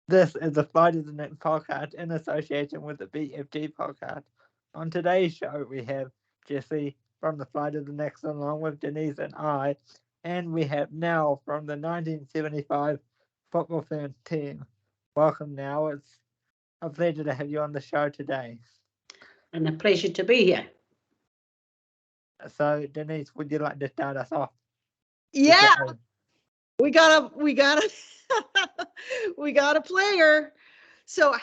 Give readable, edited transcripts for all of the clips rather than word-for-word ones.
This is the Flight of the Next podcast in association with the BFG podcast. On today's show, we have Jesse from the Flight of the Next along with Denise and we have Nell from the 1975 Football Fans team. Welcome, Nell. It's a pleasure to have you on the show today. And a pleasure to be here. So, Denise, would you like to start us off? Yeah, we got a player. So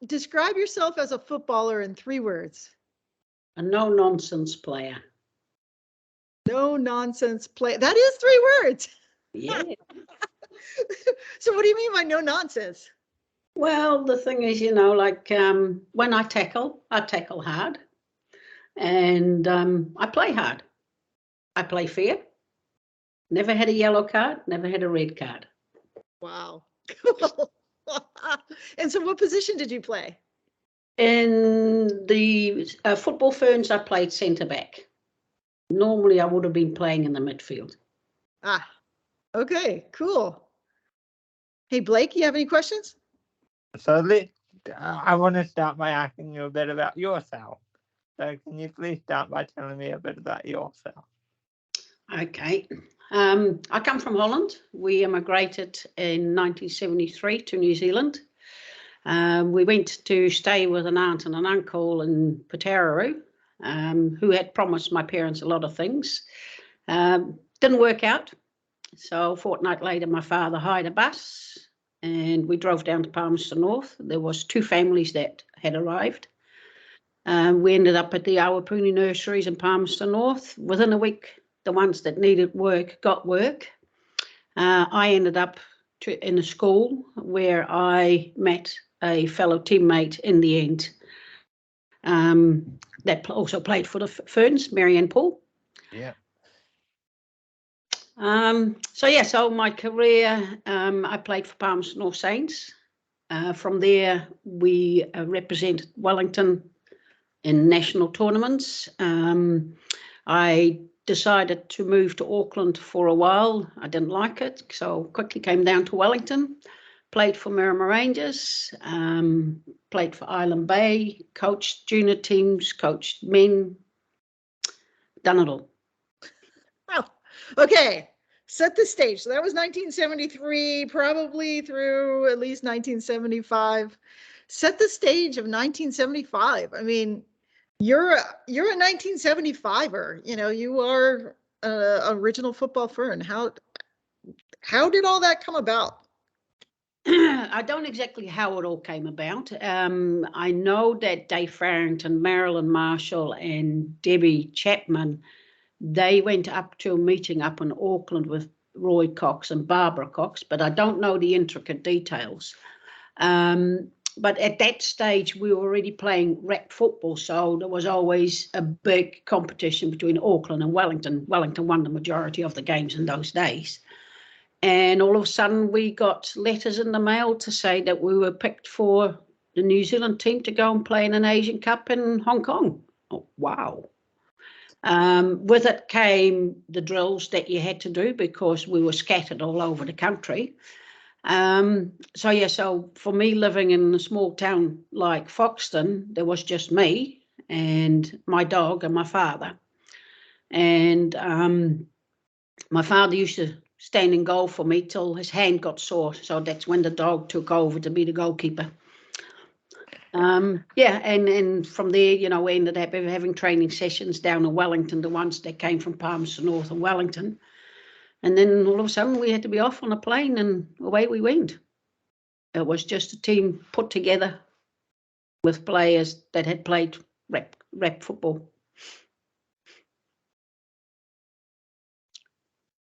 describe yourself as a footballer in 3 words. A no-nonsense player. No nonsense play. That is 3 words. Yeah. So what do you mean by no nonsense? Well, the thing is, when I tackle hard. And I play hard. I play fair. Never had a yellow card, never had a red card. Wow. And so what position did you play? In the Football Ferns, I played centre back. Normally, I would have been playing in the midfield. Ah, okay, cool. Hey, Blake, you have any questions? So, I want to start by asking you a bit about yourself. So can you please start by telling me a bit about yourself? Okay. I come from Holland. We immigrated in 1973 to New Zealand. We went to stay with an aunt and an uncle in Potaroo, who had promised my parents a lot of things. Didn't work out. So a fortnight later, my father hired a bus and we drove down to Palmerston North. There was 2 families that had arrived. We ended up at the Awapuni nurseries in Palmerston North. Within a week, the ones that needed work got work. I ended up in a school where I met a fellow teammate in the end that also played for the Ferns, Marianne Paul. Yeah. So my career, I played for Palmerston North Saints. From there, we represented Wellington in national tournaments. I decided to move to Auckland for a while. I didn't like it, so quickly came down to Wellington, played for Miramar Rangers, played for Island Bay, coached junior teams, coached men, done it all. Oh, okay. Set the stage. So that was 1973, probably through at least 1975. Set the stage of 1975. I mean, you're a 1975er. You are an original football Fern. How did all that come about? I don't exactly how it all came about. I know that Dave Farrington, Marilyn Marshall, and Debbie Chapman, they went up to a meeting up in Auckland with Roy Cox and Barbara Cox, but I don't know the intricate details. But at that stage, we were already playing rep football, so there was always a big competition between Auckland and Wellington. Wellington won the majority of the games in those days. And all of a sudden, we got letters in the mail to say that we were picked for the New Zealand team to go and play in an Asian Cup in Hong Kong. Oh, wow. With it came the drills that you had to do because we were scattered all over the country. So for me, living in a small town like Foxton, there was just me and my dog and my father. And my father used to stand in goal for me till his hand got sore. So that's when the dog took over to be the goalkeeper. And from there, we ended up having training sessions down in Wellington, the ones that came from Palmerston North and Wellington. And then all of a sudden we had to be off on a plane and away we went. It was just a team put together with players that had played rep football.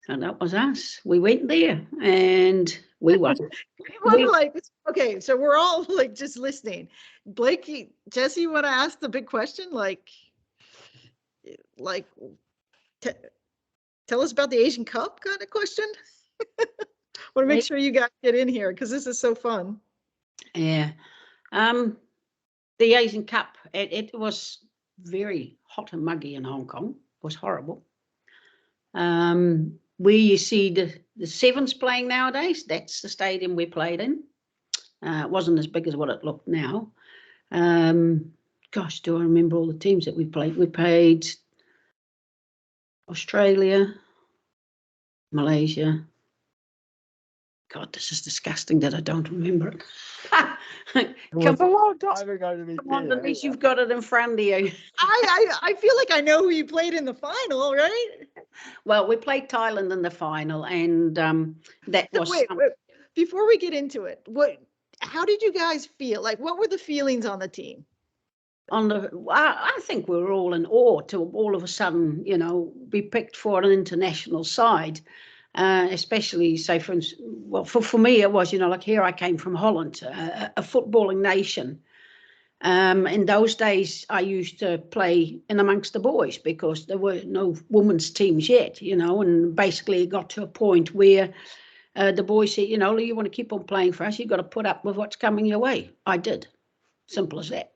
And that was us. We went there and we won. Okay, so we're all just listening. Blake, Jesse, you want to ask the big question? Tell us about the Asian Cup kind of question. Want to make sure you guys get in here because this is so fun. Yeah. The Asian Cup, it was very hot and muggy in Hong Kong. It was horrible. Where you see the Sevens playing nowadays, that's the stadium we played in. It wasn't as big as what it looked now. Gosh, do I remember all the teams that we played? We played Australia, Malaysia. God, this is disgusting that I don't remember it. It Come was a long time ago to be on, fair. at least you've got it in front of you. I feel like I know who you played in the final, right? Well, we played Thailand in the final, and that was Wait, before we get into it, how did you guys feel? Like, what were the feelings on the team? I think we were all in awe to all of a sudden, be picked for an international side. Especially, say, for me, it was, like here I came from Holland, a footballing nation. In those days, I used to play in amongst the boys because there were no women's teams yet, and basically it got to a point where the boys said, you want to keep on playing for us, you've got to put up with what's coming your way. I did. Simple as that.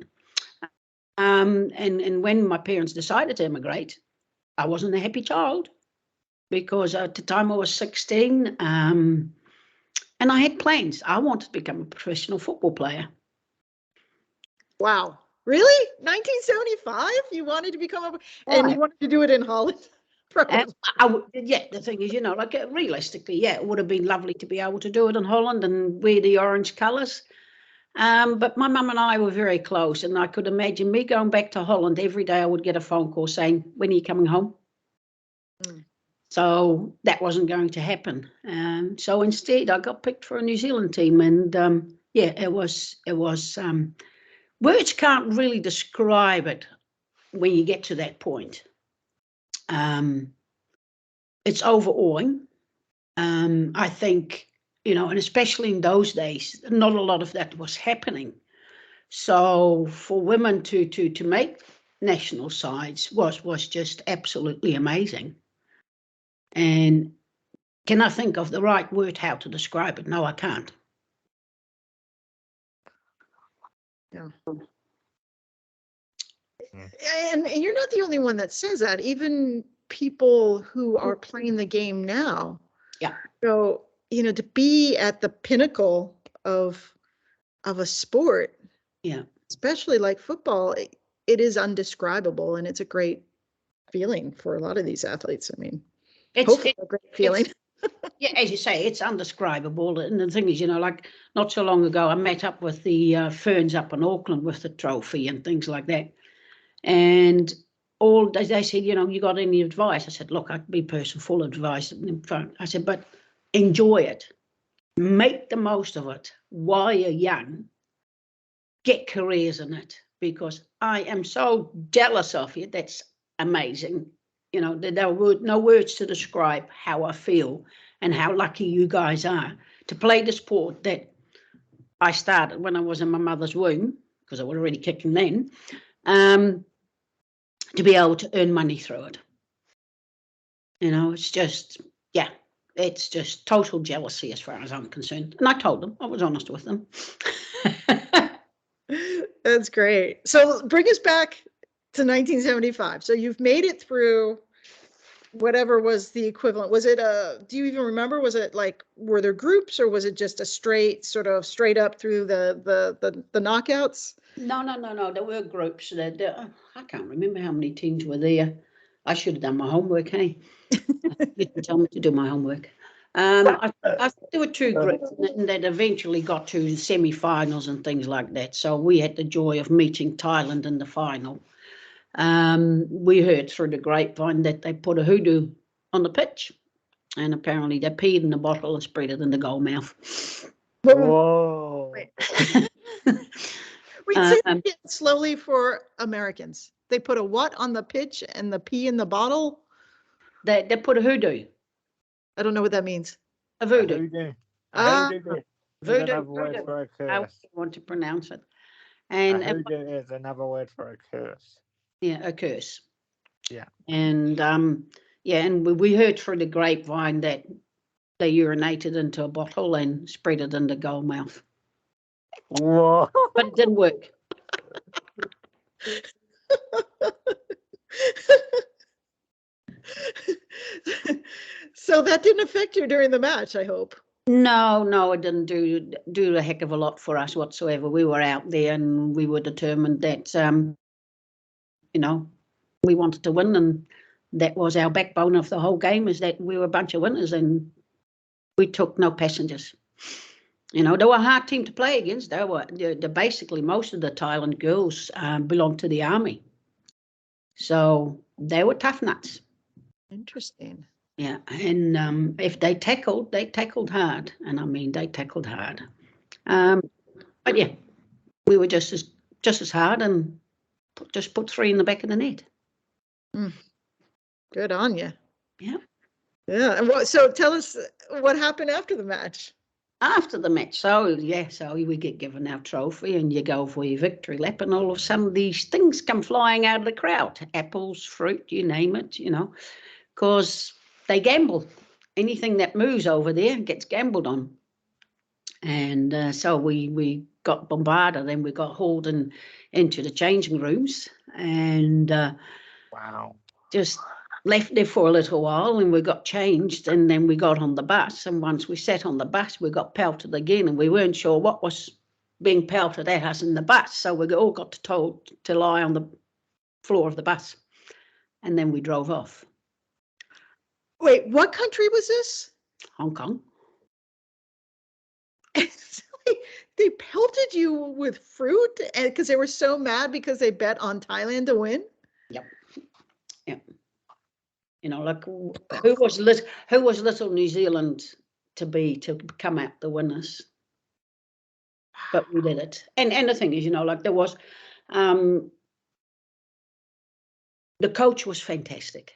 And when my parents decided to immigrate, I wasn't a happy child because at the time I was 16 and I had plans. I wanted to become a professional football player. Wow. Really? 1975? You wanted to become and you wanted to do it in Holland? The thing is, realistically, it would have been lovely to be able to do it in Holland and wear the orange colours. But my mum and I were very close, and I could imagine me going back to Holland every day. I would get a phone call saying, "When are you coming home?" So that wasn't going to happen. So instead, I got picked for a New Zealand team, and it was. Words can't really describe it when you get to that point. It's overawing. I think, and especially in those days, not a lot of that was happening. So for women to make national sides was just absolutely amazing. And can I think of the right word how to describe it? No, I can't. Yeah. And you're not the only one that says that. Even people who are playing the game now. Yeah. So, to be at the pinnacle of a sport, yeah, especially like football, it is undescribable, and it's a great feeling for a lot of these athletes. I mean, it's a great feeling. Yeah, as you say, it's undescribable. And the thing is, like not so long ago, I met up with the Ferns up in Auckland with the trophy and things like that. And they said, you got any advice? I said, look, I can be person full advice. I said, but enjoy it. Make the most of it while you're young. Get careers in it, because I am so jealous of you. That's amazing. There were no words to describe how I feel and how lucky you guys are to play the sport that I started when I was in my mother's womb, because I was already kicking then, to be able to earn money through it. It's just, it's just total jealousy as far as I'm concerned. And I told them, I was honest with them. That's great. So bring us back to 1975. So you've made it through whatever was the equivalent. Was it do you even remember? Was it like, were there groups, or was it just a straight up through the knockouts? No. There were groups. I can't remember how many teams were there. I should have done my homework, hey? You didn't tell me to do my homework. I think there were two groups that eventually got to semi-finals and things like that. So we had the joy of meeting Thailand in the final. We heard through the grapevine that they put a hoodoo on the pitch, and apparently they peed in the bottle and spread it in the goal mouth. Whoa. Wait, say it again slowly for Americans. They put a what on the pitch and the pee in the bottle? They put a hoodoo. I don't know what that means. A voodoo. Voodoo. Voodoo. Another word for a curse. How you want to pronounce it. And hoodoo is another word for a curse. Yeah, a curse. Yeah. And and we heard through the grapevine that they urinated into a bottle and spread it in the goal mouth. Whoa. But it didn't work. So that didn't affect you during the match, I hope. No, it didn't do a heck of a lot for us whatsoever. We were out there and we were determined that you know, we wanted to win, and that was our backbone of the whole game, is that we were a bunch of winners and we took no passengers. You know, they were a hard team to play against. They're basically, most of the Thailand girls belonged to the army. So they were tough nuts. Interesting. Yeah, and if they tackled hard, and I mean they tackled hard. But yeah, we were just as hard, and just put 3 in the back of the net. Good on you. Yeah. Yeah. And so tell us what happened after the match. After the match, so we get given our trophy, and you go for your victory lap, and all of a sudden these things come flying out of the crowd, apples, fruit, you name it, you know, because they gamble. Anything that moves over there gets gambled on. And so we got bombarded, and we got hauled into the changing rooms, and Wow. just left there for a little while, and we got changed, and then we got on the bus, and once we sat on the bus we got pelted again, and we weren't sure what was being pelted at us in the bus, so we all got told to lie on the floor of the bus, and then we drove off. Wait, what country was this? Hong Kong. They pelted you with fruit because they were so mad because they bet on Thailand to win? Yep. You know, like who was little New Zealand to come out the winners? But we did it. And the thing is, you know, like there was the coach was fantastic.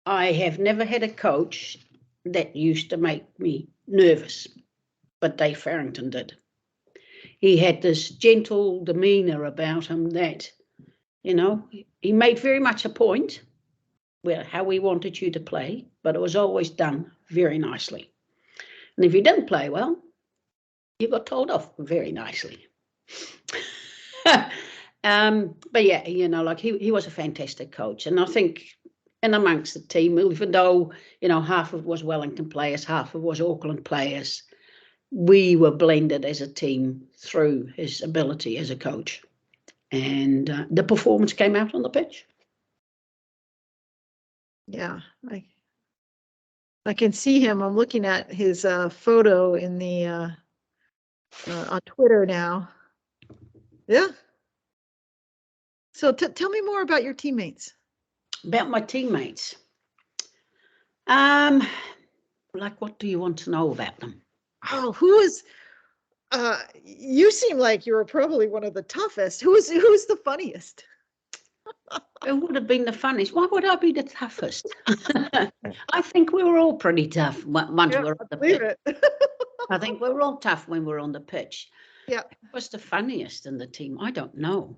I have never had a coach that used to make me nervous, but Dave Farrington did. He had this gentle demeanor about him that, you know, he made very much a point how he wanted you to play, but it was always done very nicely. And if you didn't play well, you got told off very nicely. But yeah, you know, like he was a fantastic coach, and I think in amongst the team, even though, you know, half of it was Wellington players, half of it was Auckland players, we were blended as a team through his ability as a coach, and the performance came out on the pitch. Yeah, I can see him. I'm looking at his photo in the on Twitter now. Yeah. So tell me more about your teammates. About my teammates. Like, what do you want to know about them? Oh, who is? You seem like you were probably one of the toughest. Who's the funniest? Who would have been the funniest? Why would I be the toughest? I think we were all pretty tough once we were on the pitch. I think we were all tough when we were on the pitch. Yeah. Who was the funniest in the team? I don't know.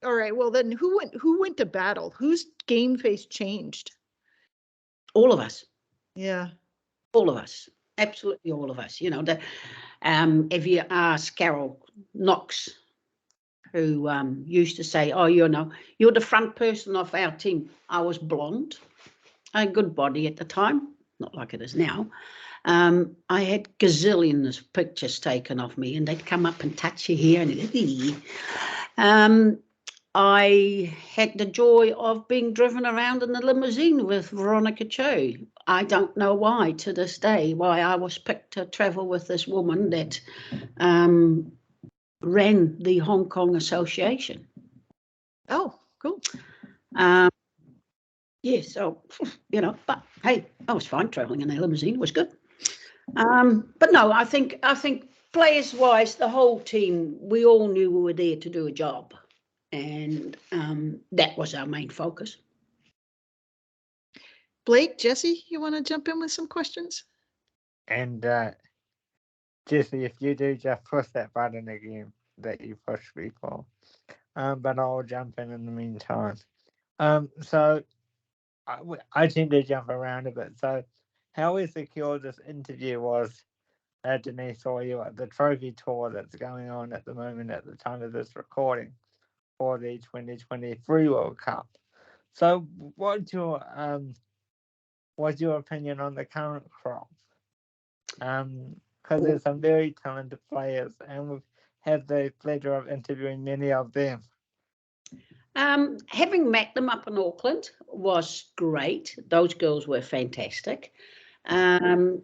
All right. Well, then who went to battle? Whose game face changed? All of us. Yeah. All of us. Absolutely all of us. You know, if you ask Carol Knox, who used to say, oh, you know, you're the front person of our team. I was blonde, a good body at the time, not like it is now. I had gazillions of pictures taken of me, and they'd come up and touch your hair, and I had the joy of being driven around in the limousine with Veronica Cho. I don't know why, to this day, why I was picked to travel with this woman that ran the Hong Kong Association. Oh, cool. Yeah, so, you know, but hey, I was fine traveling in a limousine. It was good. But no, I think players-wise, the whole team, we all knew we were there to do a job. And that was our main focus. Blake, Jesse, you want to jump in with some questions? And Jesse, if you do, just push that button again that you pushed before. But I'll jump in the meantime. So I tend to jump around a bit. So how insecure this interview was, Denise, or you at the trophy tour that's going on at the moment at the time of this recording for the 2023 World Cup. So what's your opinion on the current crop? because there's some very talented players, and we've had the pleasure of interviewing many of them. Having met them up in Auckland was great. Those girls were fantastic. I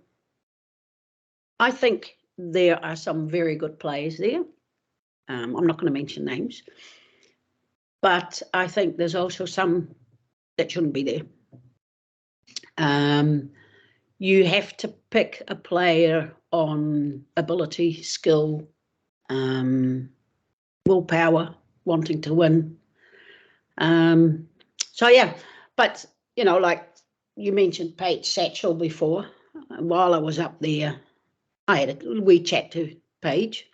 think there are some very good players there. I'm not going to mention names, but I think there's also some that shouldn't be there. You have to pick a player on ability, skill, willpower, wanting to win. So yeah, but you know, like you mentioned Paige Satchel before. While I was up there, I had a wee chat to Paige,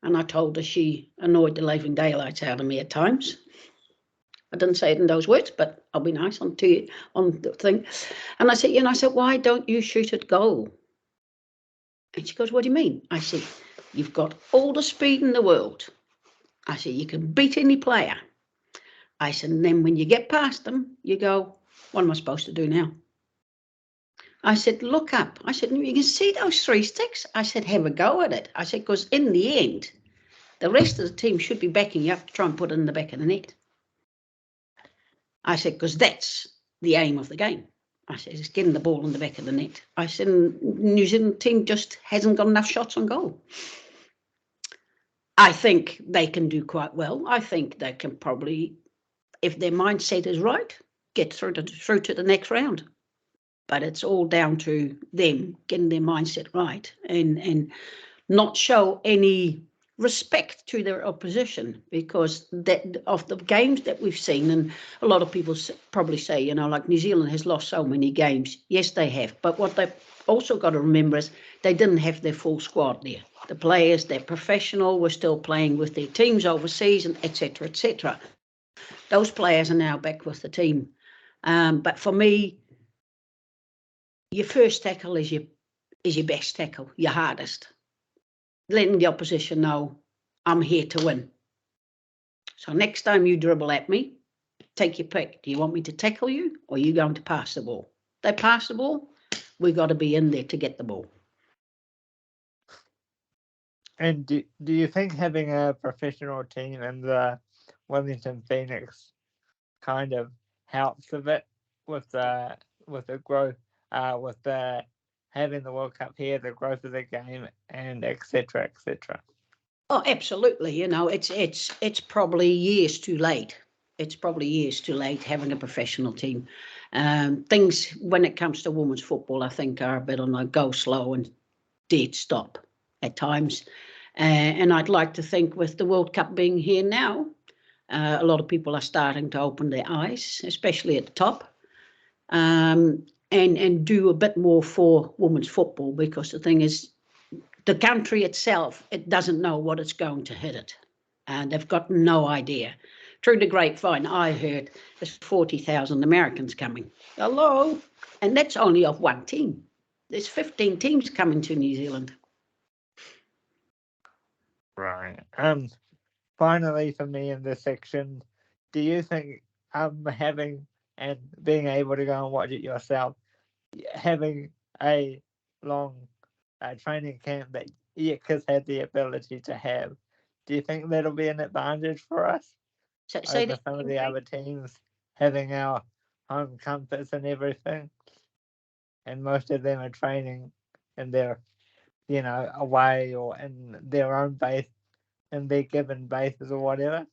and I told her she annoyed the living daylights out of me at times. I didn't say it in those words, but I'll be nice on the thing. And I said, you know, why don't you shoot at goal? And she goes, what do you mean? I said, you've got all the speed in the world. I said, you can beat any player. I said, and then when you get past them, you go, what am I supposed to do now? I said, look up. I said, you can see those 3 sticks. I said, have a go at it. I said, because in the end, the rest of the team should be backing you up to try and put it in the back of the net. I said, because that's the aim of the game. I said, it's getting the ball in the back of the net. I said, New Zealand team just hasn't got enough shots on goal. I think they can do quite well. I think they can probably, if their mindset is right, get through to the next round. But it's all down to them getting their mindset right and not show any respect to their opposition, because that of the games that we've seen, and a lot of people probably say, you know, like New Zealand has lost so many games. Yes, they have. But what they've also got to remember is they didn't have their full squad there. The players, they're professional, were still playing with their teams overseas, and etc., etc. Those players are now back with the team. But for me, your first tackle is your best tackle, your hardest. Letting the opposition know, I'm here to win. So next time you dribble at me, take your pick. Do you want me to tackle you, or are you going to pass the ball? They pass the ball, we've got to be in there to get the ball. And do you think having a professional team in the Wellington Phoenix kind of helps a bit with the growth, with the having the World Cup here, the growth of the game, and etc. etc. Oh, absolutely. You know, it's probably years too late. It's probably years too late having a professional team. Things when it comes to women's football, I think, are a bit on a go slow and dead stop at times. And I'd like to think with the World Cup being here now, a lot of people are starting to open their eyes, especially at the top, and do a bit more for women's football, because the thing is, the country itself, it doesn't know what it's going to hit it. And they've got no idea. Through the grapevine, I heard there's 40,000 Americans coming. Hello? And that's only of one team. There's 15 teams coming to New Zealand. Right. Finally, for me in this section, do you think having and being able to go and watch it yourself, having a long training camp that Yikas had the ability to have, do you think that'll be an advantage for us over some of the other teams having our home comforts and everything? And most of them are training in their, away or in their own base, in their given bases or whatever.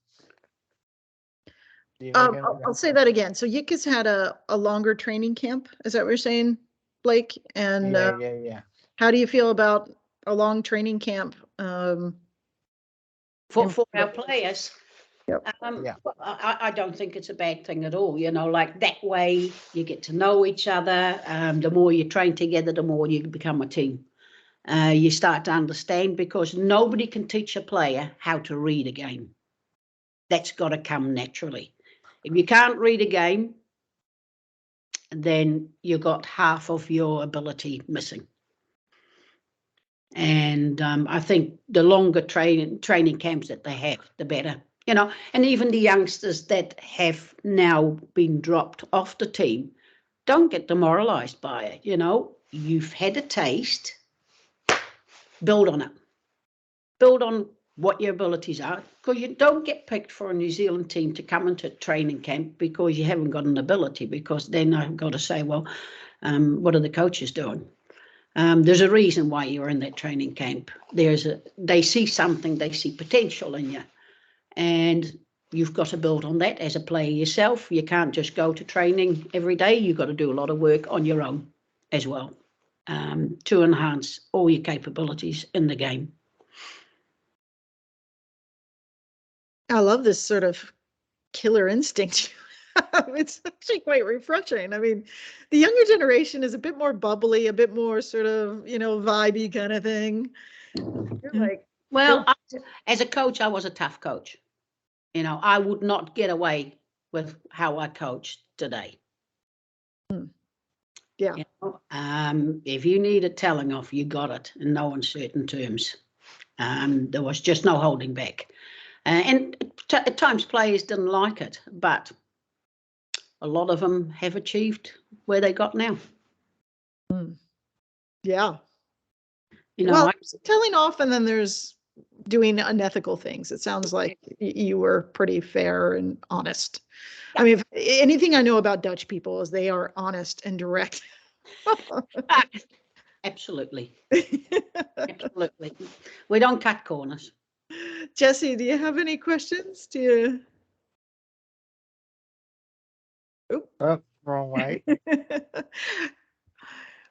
I'll say that again. So Yikas had a longer training camp. Is that what you're saying, Blake? And yeah. How do you feel about a long training camp? For our players? Yep. Yeah. I don't think it's a bad thing at all. You know, like that way you get to know each other. The more you train together, the more you become a team. You start to understand, because nobody can teach a player how to read a game. That's got to come naturally. If you can't read a game, then you got half of your ability missing. And I think the longer training camps that they have, the better. You know, and even the youngsters that have now been dropped off the team, don't get demoralised by it. You know, you've had a taste. build on it. Build on what your abilities are, because you don't get picked for a New Zealand team to come into training camp because you haven't got an ability, because then I've got to say, well, what are the coaches doing? There's a reason why you're in that training camp. They see something, they see potential in you, and you've got to build on that as a player yourself. You can't just go to training every day. You've got to do a lot of work on your own as well, to enhance all your capabilities in the game. I love this sort of killer instinct. It's actually quite refreshing. I mean, the younger generation is a bit more bubbly, a bit more sort of, vibey kind of thing. You're like, well, as a coach, I was a tough coach. I would not get away with how I coached today. Yeah. If you needed telling off, you got it in no uncertain terms. There was just no holding back. And at times players didn't like it, but a lot of them have achieved where they got now. Yeah. There's telling off, and then there's doing unethical things. It sounds like you were pretty fair and honest. Yeah. I mean, anything I know about Dutch people is they are honest and direct. Absolutely. Absolutely. We don't cut corners. Jessie, do you have any questions? Oh, wrong way.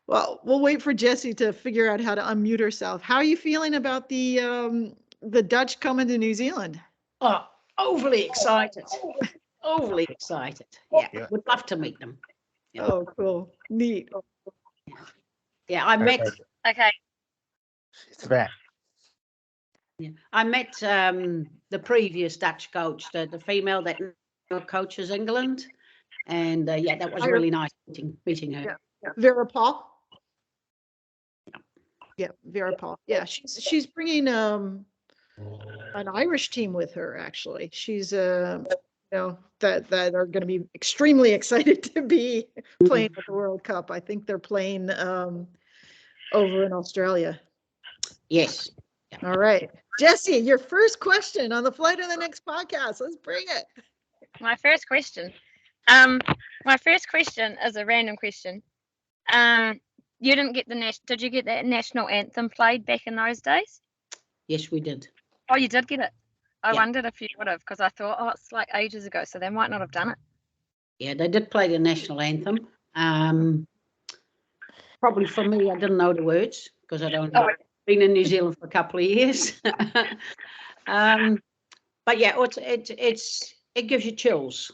Well, we'll wait for Jessie to figure out how to unmute herself. How are you feeling about the Dutch coming to New Zealand? Oh, overly excited. Overly excited. Yeah, would love to meet them. Yeah. Oh, cool. Neat. Yeah, I met. Okay. She's back. Yeah, I met the previous Dutch coach, the female that coaches England, and yeah, that was really nice meeting her. Yeah. Vera Paul. Yeah, Vera Paul. Yeah, she's bringing an Irish team with her. Actually, she's that are going to be extremely excited to be playing at the World Cup. I think they're playing over in Australia. Yes. All right, Jessie, your first question on the Flight of the Next podcast. Let's bring it. My first question. My first question is a random question. You didn't get did you get that national anthem played back in those days? Yes, we did. Oh, you did get it. I wondered if you would have, because I thought, oh, it's like ages ago, so they might not have done it. Yeah, they did play the national anthem. Probably for me, I didn't know the words because I'd only been in New Zealand for a couple of years. But yeah, it gives you chills.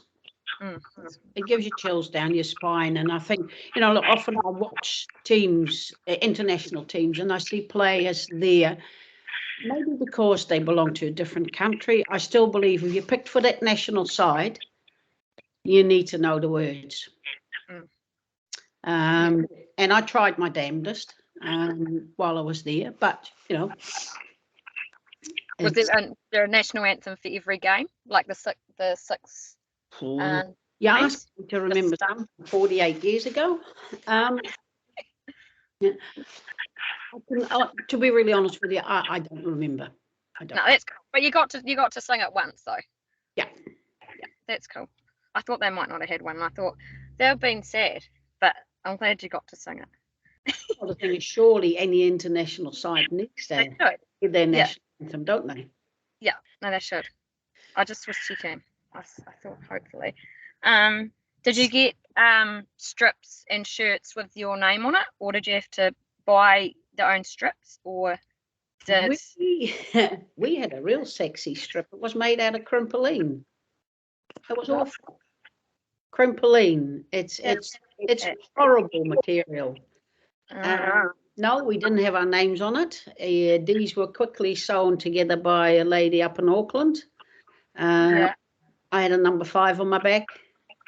It gives you chills down your spine, and I think look, often I watch teams, international teams, and I see players there. Maybe because they belong to a different country. I still believe if you're picked for that national side, you need to know the words. And I tried my damnedest while I was there, but Was there a national anthem for every game, like the six? You asked me to remember some 48 years ago. Yeah. To be really honest with you, I don't remember. No, that's cool. But you got to sing it once, though. Yeah, that's cool. I thought they might not have had one. I thought they've been sad, but I'm glad you got to sing it. Well, the thing is, surely any international side needs to give their national anthem, don't they? Yeah, no, they should. I just was checking. I thought hopefully. Did you get strips and shirts with your name on it, or did you have to buy their own strips, or did we had a real sexy strip? It was made out of crimpolene. It was awful. Crimpolene. It's horrible material. No, we didn't have our names on it. These were quickly sewn together by a lady up in Auckland. I had a number 5 on my back,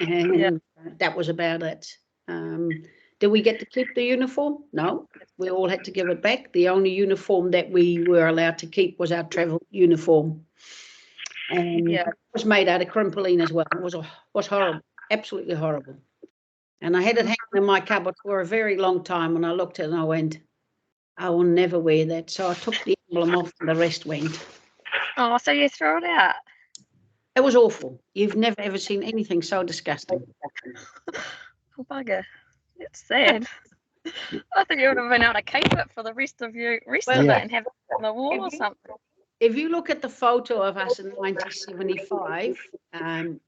and that was about it. Did we get to keep the uniform? No, we all had to give it back. The only uniform that we were allowed to keep was our travel uniform. And it was made out of crimpolene as well. It was horrible, absolutely horrible. And I had it hanging in my cupboard for a very long time, and I looked at it and I went, I will never wear that. So I took the emblem off and the rest went. Oh, so you throw it out. It was awful. You've never ever seen anything so disgusting. Oh, bugger. It's sad. I think you would have been able to keep it for the rest of Well, it and have it on the wall or something. If you look at the photo of us in 1975,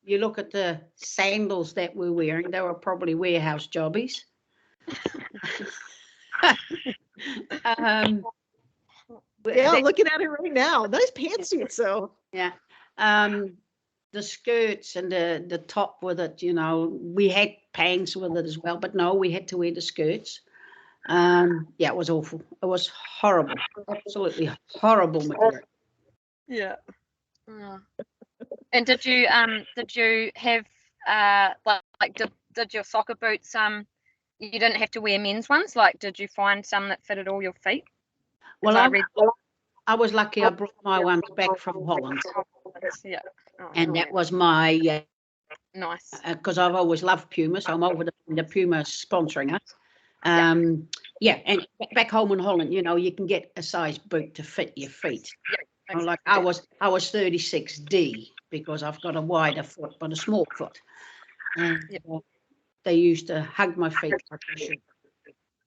you look at the sandals that we're wearing, they were probably warehouse jobbies. Yeah, looking at it right now. Nice pantsuits, though. Yeah. The skirts and the top with it, you know, we had pants with it as well, but no, we had to wear the skirts. Yeah, it was awful. It was horrible, absolutely horrible material. Yeah. Oh. And did you have did your soccer boots you didn't have to wear men's ones? Like, did you find some that fitted all your feet? Well, I was lucky. I brought my ones back from Holland. Yeah. Oh, and that was my nice. Because I've always loved Puma, so I'm over the Puma sponsoring us. Yeah, and back home in Holland, you know, you can get a size boot to fit your feet. Yeah, exactly. Like I was 36D because I've got a wider foot but a small foot, and they used to hug my feet like they should.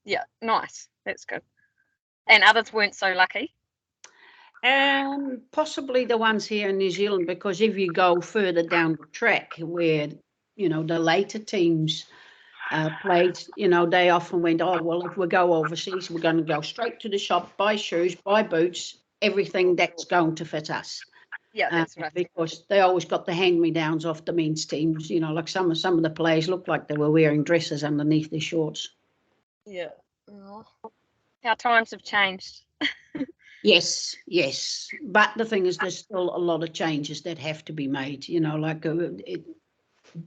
Yeah, nice. That's good. And others weren't so lucky. Possibly the ones here in New Zealand, because if you go further down the track where, you know, the later teams played, you know, they often went, oh, well, if we go overseas, we're going to go straight to the shop, buy shoes, buy boots, everything that's going to fit us. Yeah, that's right. Because they always got the hand-me-downs off the men's teams, you know, like some of the players looked like they were wearing dresses underneath their shorts. Yeah. Oh. How times have changed. Yes. But the thing is, there's still a lot of changes that have to be made. You know, like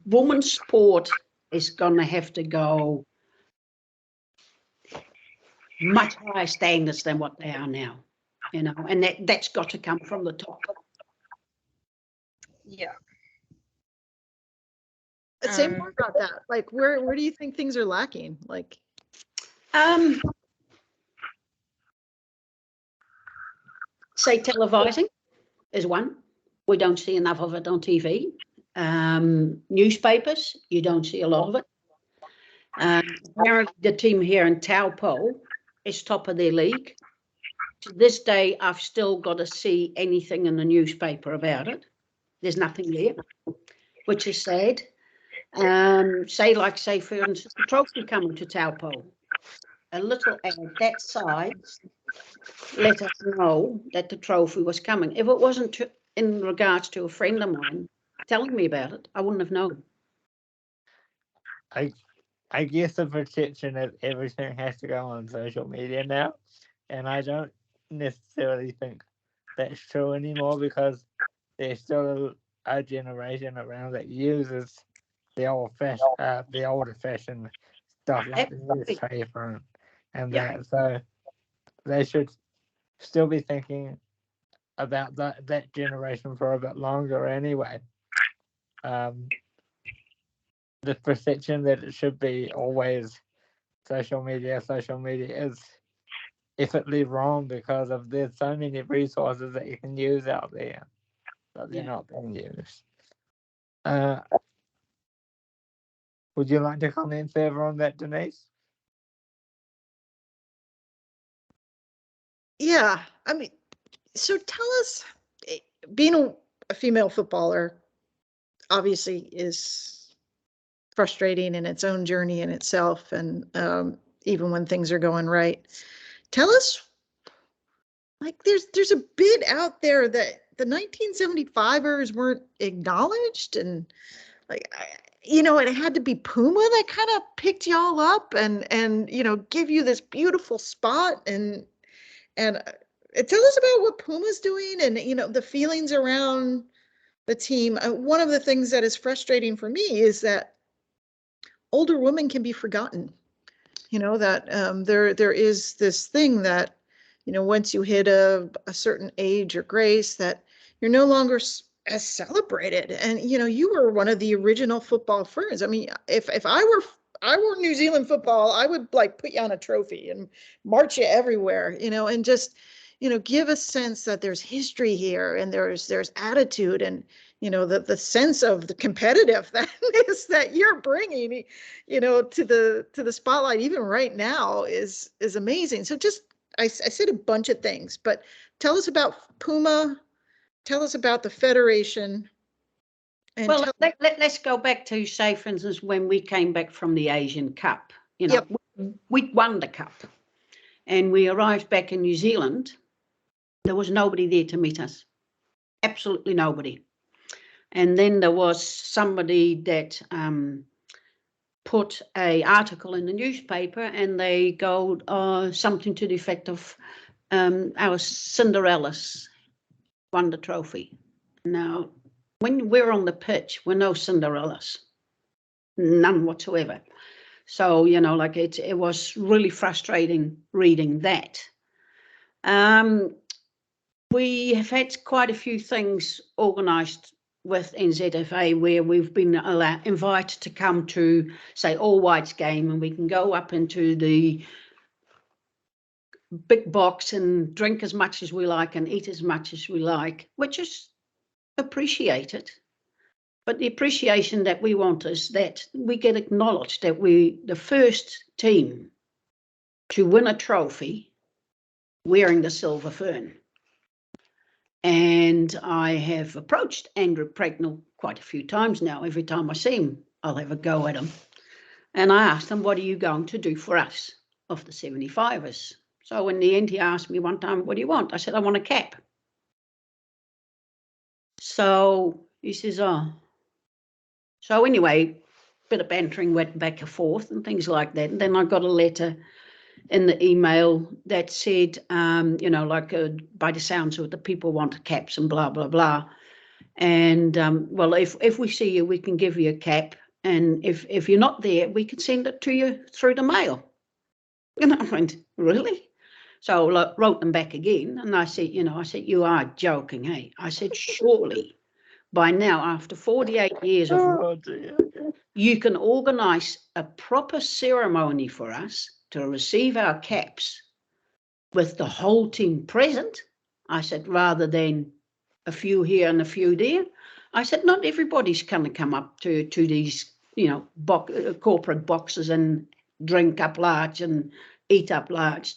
women's sport is going to have to go much higher standards than what they are now. You know, and that's got to come from the top. Yeah. Say more about that. Like, where do you think things are lacking? Like, say televising is one. We don't see enough of it on TV. Newspapers, you don't see a lot of it. Apparently the team here in Taupo is top of their league. To this day, I've still got to see anything in the newspaper about it. There's nothing there, which is sad. Say for instance, the trophy coming to Taupo. A little ad that size let us know that the trophy was coming. If it wasn't in regards to a friend of mine telling me about it, I wouldn't have known. I guess the perception is everything has to go on social media now, and I don't necessarily think that's true anymore, because there's still a generation around that uses the older fashioned stuff like the newspaper and that. So they should still be thinking about that generation for a bit longer anyway. The perception that it should be always social media is effortlessly wrong, because of there's so many resources that you can use out there, but they're not being used. Would you like to comment further on that, Denise? Yeah, I mean, so tell us, being a female footballer obviously is frustrating in its own journey in itself, and even when things are going right. Tell us, like, there's a bit out there that the 1975ers weren't acknowledged, and like, you know, it had to be Puma that kind of picked y'all up and you know, give you this beautiful spot, and tell us about what Puma's doing, and you know, the feelings around the team. One of the things that is frustrating for me is that older women can be forgotten. You know, that there is this thing that, you know, once you hit a certain age or grace, that you're no longer as celebrated. And you know, you were one of the original football ferns. I mean, if I were I were New Zealand football, I would like put you on a trophy and march you everywhere, you know, and just, you know, give a sense that there's history here and there's attitude and, you know, the sense of the competitive that is that you're bringing, you know, to the spotlight even right now is amazing. So just I said a bunch of things, but tell us about Puma, tell us about the Federation. And well, let's go back to, say, for instance, when we came back from the Asian Cup. You know, Yep. we won the cup, and we arrived back in New Zealand. There was nobody there to meet us, absolutely nobody. And then there was somebody that put a article in the newspaper, and they go something to the effect of our Cinderellas won the trophy. Now, when we're on the pitch, we're no Cinderellas, none whatsoever. So, you know, like it was really frustrating reading that. We have had quite a few things organised with NZFA where we've been invited to come to, say, All Whites game, and we can go up into the big box and drink as much as we like and eat as much as we like, which is appreciated. But the appreciation that we want is that we get acknowledged that we the first team to win a trophy wearing the silver fern. And I have approached Andrew Pregnell quite a few times now. Every time I see him, I'll have a go at him. And I asked him, what are you going to do for us of the 75ers? So in the end, he asked me one time, what do you want? I said, I want a cap. So he says, oh. So anyway, bit of bantering went back and forth and things like that. And then I got a letter in the email that said, you know, like by the sounds of it, the people want caps and blah, blah, blah. And well, if we see you, we can give you a cap. And if you're not there, we can send it to you through the mail. And I went, really? So I wrote them back again. And I said, you are joking, hey? I said, surely by now, after 48 years of you can organise a proper ceremony for us to receive our caps with the whole team present. I said, rather than a few here and a few there. I said, not everybody's going to come up to these, you know, corporate boxes and drink up large and eat up large.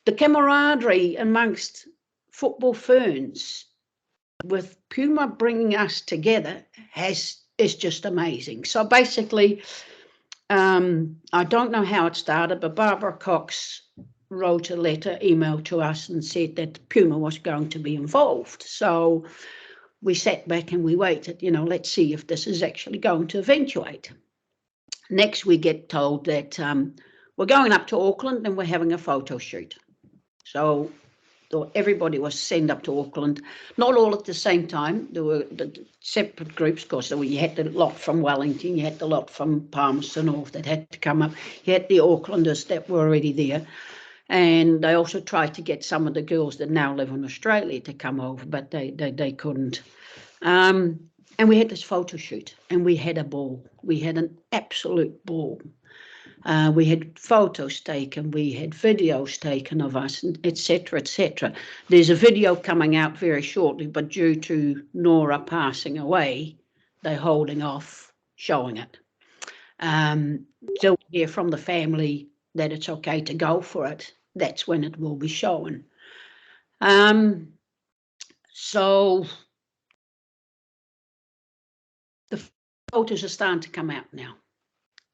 The camaraderie amongst football ferns with Puma bringing us together is just amazing. So basically, I don't know how it started, but Barbara Cox wrote a email to us and said that Puma was going to be involved. So we sat back and we waited, you know, let's see if this is actually going to eventuate. Next, we get told that we're going up to Auckland and we're having a photo shoot. So everybody was sent up to Auckland, not all at the same time. There were the separate groups, of course. So you had the lot from Wellington, you had the lot from Palmerston North that had to come up. You had the Aucklanders that were already there. And they also tried to get some of the girls that now live in Australia to come over, but they couldn't. And we had this photo shoot and we had a ball. We had an absolute ball. We had photos taken, we had videos taken of us, etc., etc. There's a video coming out very shortly, but due to Nora passing away, they're holding off showing it. So we hear from the family that it's okay to go for it. That's when it will be shown. So the photos are starting to come out now.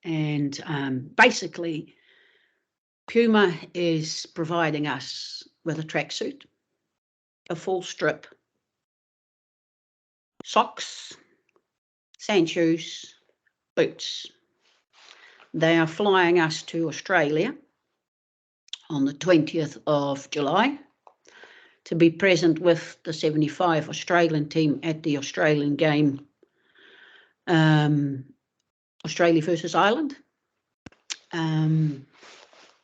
And basically, Puma is providing us with a tracksuit, a full strip, socks, sand shoes, boots. They are flying us to Australia on the 20th of July to be present with the 75 Australian team at the Australian game, Australia versus Ireland.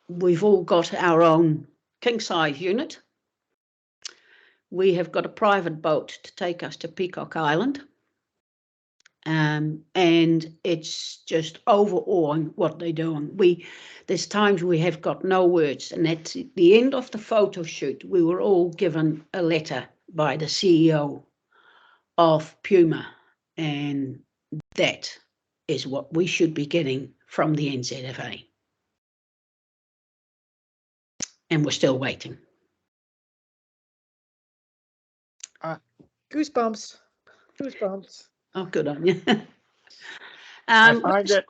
We've all got our own king-size unit. We have got a private boat to take us to Peacock Island. and it's just overawing what they're doing. There's times we have got no words, and at the end of the photo shoot, we were all given a letter by the CEO of Puma, and that is what we should be getting from the NZFA. And we're still waiting. Goosebumps. Goosebumps. Oh, good on you. I find it.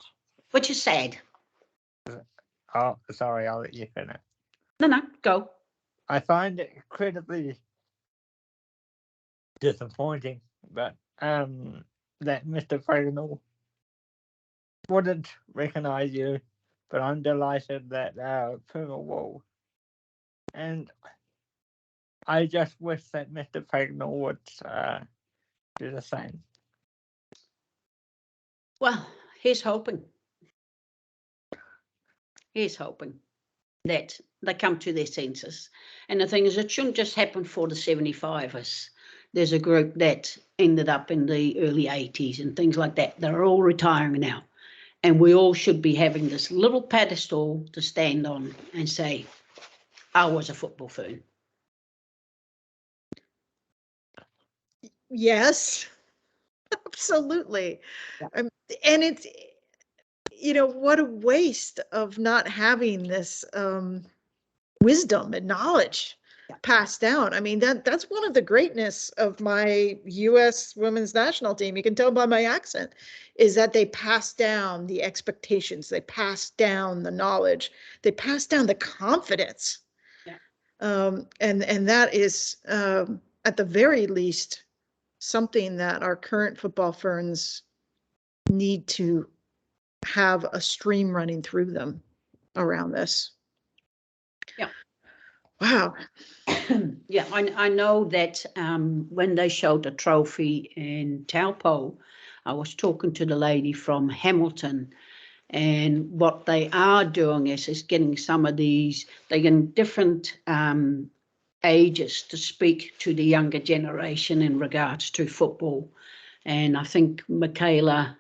Which is sad. Oh, sorry, I'll let you finish. No, go. I find it incredibly disappointing, but that Mr. Fagnall wouldn't recognise you, but I'm delighted that Puma will. And I just wish that Mr. Fagnall would do the same. Well, he's hoping. He's hoping that they come to their senses. And the thing is, it shouldn't just happen for the 75ers. There's a group that ended up in the early 80s and things like that. They're all retiring now. And we all should be having this little pedestal to stand on and say, I was a football fan. Yes, absolutely. Yeah. And it's, what a waste of not having this wisdom and knowledge passed down. I mean, that's one of the greatness of my U.S. women's national team. You can tell by my accent, is that they pass down the expectations, they pass down the knowledge, they pass down the confidence. Yeah. And that is, at the very least, something that our current football ferns need to have a stream running through them around this. Yeah. Wow. Yeah, I know that when they showed the trophy in Taupo, I was talking to the lady from Hamilton, and what they are doing is getting some of these, they're getting different ages to speak to the younger generation in regards to football. And I think Michaela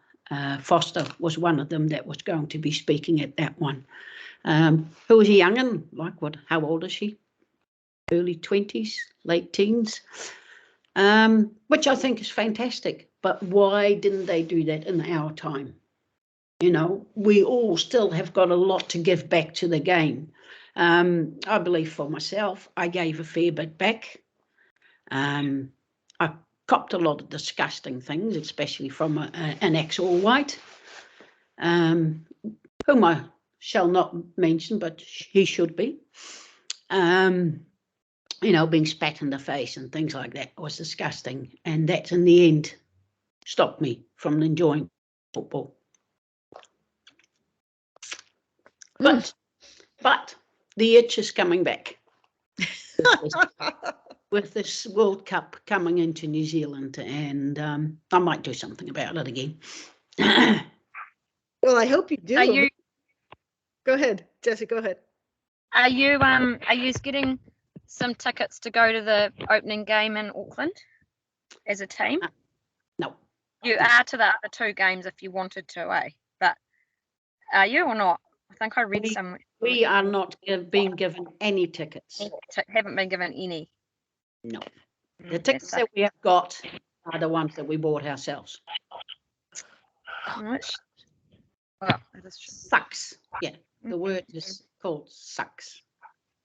Foster was one of them that was going to be speaking at that one. Who was a young'un, like what, how old is she? Early 20s, late teens, which I think is fantastic. But why didn't they do that in our time? We all still have got a lot to give back to the game. I believe for myself, I gave a fair bit back. I copped a lot of disgusting things, especially from an ex-all-white, whom I shall not mention, but he should be. Being spat in the face and things like that was disgusting. And that, in the end, stopped me from enjoying football. But the itch is coming back with this World Cup coming into New Zealand, and I might do something about it again. Well, I hope you do. Are you? Go ahead, Jessie. Go ahead. Are you getting some tickets to go to the opening game in Auckland as a team? No. You are to the other two games if you wanted to, eh? But are you or not? I think I read somewhere. We are not being given any tickets. Haven't been given any. No. The tickets that we have got are the ones that we bought ourselves. Well, it is true. Sucks. Yeah, the word is called sucks.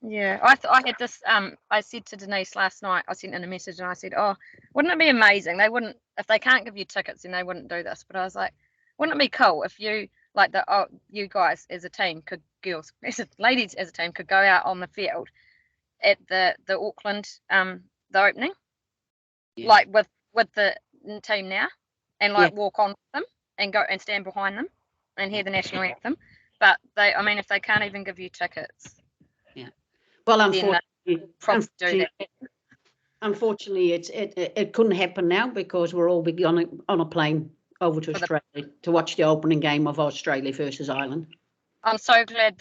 Yeah, I had this. I said to Denise last night. I sent in a message and I said, "Oh, wouldn't it be amazing? They wouldn't, if they can't give you tickets, then they wouldn't do this." But I was like, wouldn't it be cool if you, like you guys as a team could, ladies as a team could go out on the field at the Auckland the opening, like with the team now, and walk on with them and go and stand behind them and hear the national anthem. But if they can't even give you tickets. Well, unfortunately, it couldn't happen now because we're all on a plane over to Australia to watch the opening game of Australia versus Ireland. I'm so glad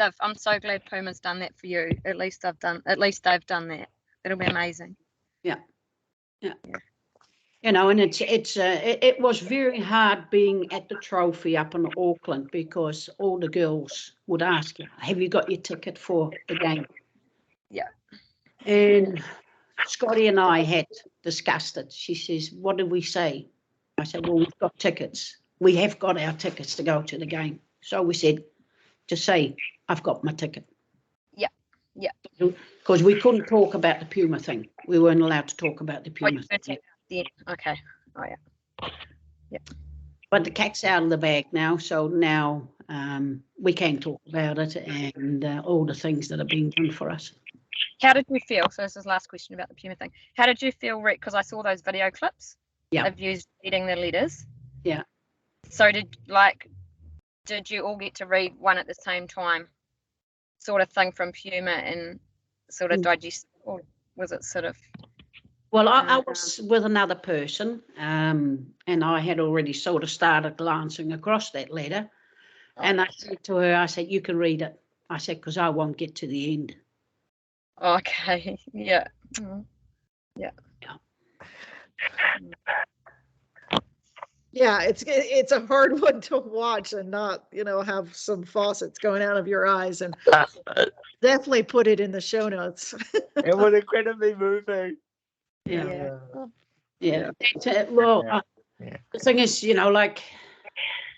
Puma's done that for you. At least they've done that. It'll be amazing. Yeah. You know, and it was very hard being at the trophy up in Auckland because all the girls would ask you, have you got your ticket for the game? Yeah. And Scotty and I had discussed it. She says, what did we say? I said, well, we've got tickets. We have got our tickets to go to the game. So we said, just say, I've got my ticket. Yeah, yeah. Because we couldn't talk about the Puma thing. We weren't allowed to talk about the Puma thing. Yeah. Okay. Oh, yeah. But the cat's out of the bag now, so now we can talk about it and all the things that are being done for us. How did you feel? So this is the last question about the Puma thing. How did you feel, Rick? Because I saw those video clips of you reading the letters. Yeah. So did you all get to read one at the same time, sort of thing from Puma and sort of digest, or was it sort of? Well, I was with another person, and I had already sort of started glancing across that letter, and I said to her, I said, you can read it. I said, because I won't get to the end. Okay. Yeah. Yeah. Yeah, it's a hard one to watch and not, have some faucets going out of your eyes, and definitely put it in the show notes. It was incredibly moving. Yeah. Yeah. Well, the thing is, like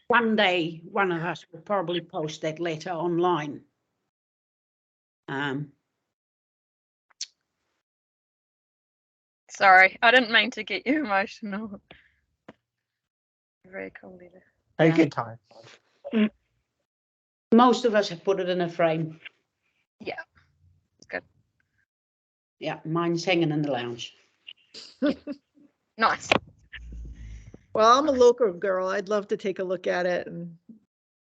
one day, one of us will probably post that letter online. Sorry, I didn't mean to get you emotional. Very cool letter. Take your time. Most of us have put it in a frame. Yeah, it's good. Yeah, mine's hanging in the lounge. Nice. Well, I'm a local girl. I'd love to take a look at it and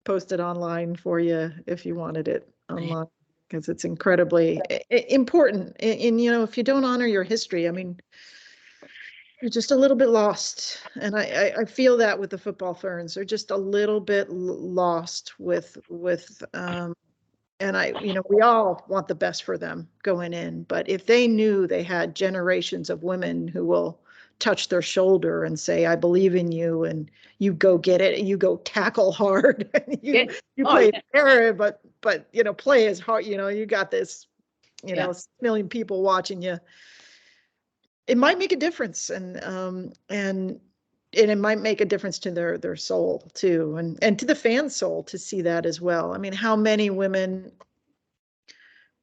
post it online for you if you wanted it online, because it's incredibly important. And, if you don't honor your history, I mean, you're just a little bit lost. And I feel that with the football ferns. They're just a little bit lost with and we all want the best for them going in. But if they knew they had generations of women who will touch their shoulder and say, I believe in you, and you go get it, and you go tackle hard, you play fair, but play as hard, you got this, 6 million people watching you. It might make a difference, and it might make a difference to their soul too, and to the fan soul to see that as well. I mean, how many women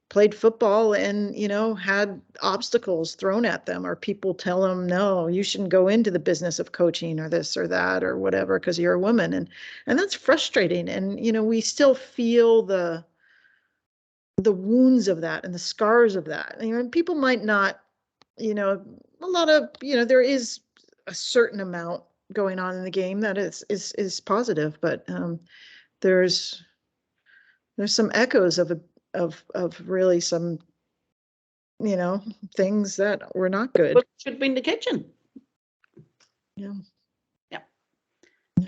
played football and had obstacles thrown at them, or people tell them, no, you shouldn't go into the business of coaching or this or that or whatever because you're a woman, and that's frustrating. And we still feel the wounds of that and the scars of that. And people might not, a lot of, there is a certain amount going on in the game that is positive, but there's some echoes of really some things that were not good. But should be in the kitchen. Yeah.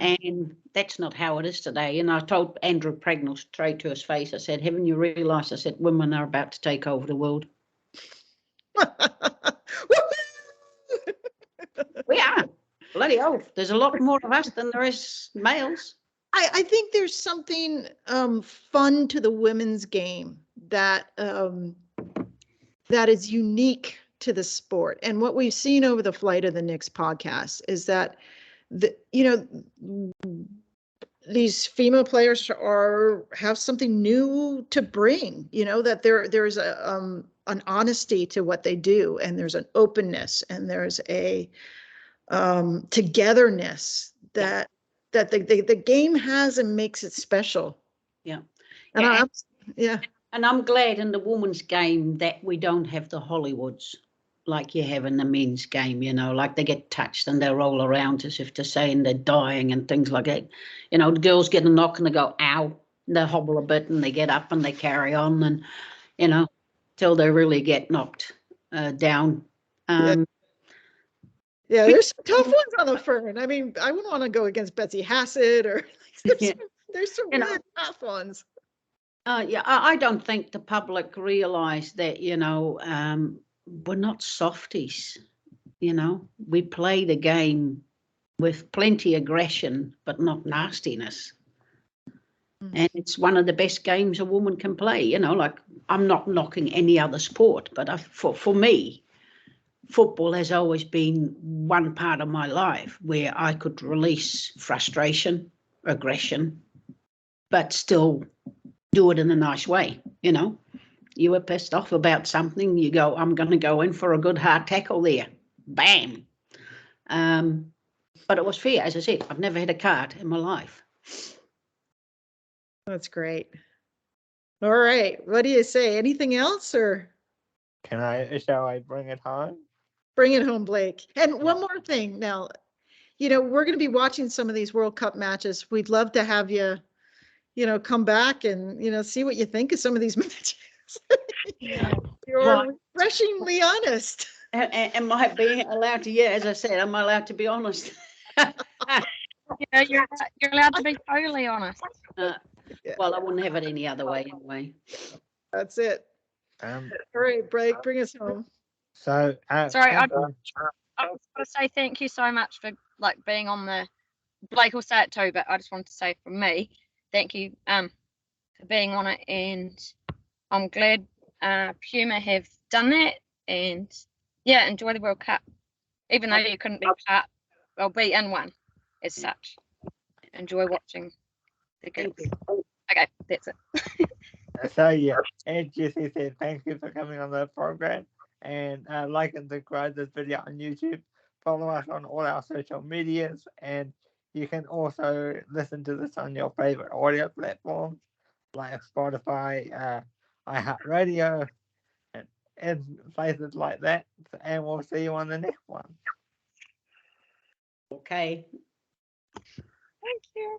And that's not how it is today. And I told Andrew Pragnell straight to his face, I said, haven't you realised, I said, women are about to take over the world. We are. Bloody hell. There's a lot more of us than there is males. I think there's something fun to the women's game that is unique to the sport. And what we've seen over the Flight of the Knicks podcast is that these female players have something new to bring. That there's an honesty to what they do, and there's an openness, and there's a togetherness that the game has and makes it special. Yeah. And I'm glad in the women's game that we don't have the Hollywoods like you have in the men's game, like they get touched and they roll around as if they're saying they're dying and things like that. The girls get a knock and they go, ow, and they hobble a bit and they get up and they carry on, and, till they really get knocked down. Yeah, there's some tough ones on the Fern. I mean, I wouldn't want to go against Betsy Hassett or there's some really tough ones. I don't think the public realise that, we're not softies. You know, we play the game with plenty of aggression, but not nastiness. And it's one of the best games a woman can play. You know, like, I'm not knocking any other sport, but for me, football has always been one part of my life where I could release frustration, aggression, but still do it in a nice way. You know, you were pissed off about something, you go, I'm going to go in for a good hard tackle there. Bam. But it was fair, as I said. I've never had a card in my life. That's great. All right. What do you say? Anything else, or Shall I bring it home? bring it home, Blake? And one more thing now, you know, we're going to be watching some of these World Cup matches. We'd love to have you, you know, come back and, you know, see what you think of some of these matches. You're Right. refreshingly honest. Am I being allowed to, yeah, as I said, am I allowed to be honest? Yeah, you're allowed to be totally honest. Well, I wouldn't have it any other way anyway. That's it. All right, Blake, bring us home. So, Sorry, I was going to say thank you so much for like being on the. Blake will say it too, but I just wanted to say from me, thank you for being on it, and I'm glad Puma have done that, and yeah, enjoy the World Cup, even though you couldn't be part, well, be in one as such. Enjoy watching the girls. Okay, that's it. So yeah, and Jessie said thank you for coming on the program, and like and subscribe this video on YouTube. Follow us on all our social medias, and you can also listen to this on your favorite audio platforms like Spotify, iHeartRadio, and places like that. And we'll see you on the next one. Okay. Thank you.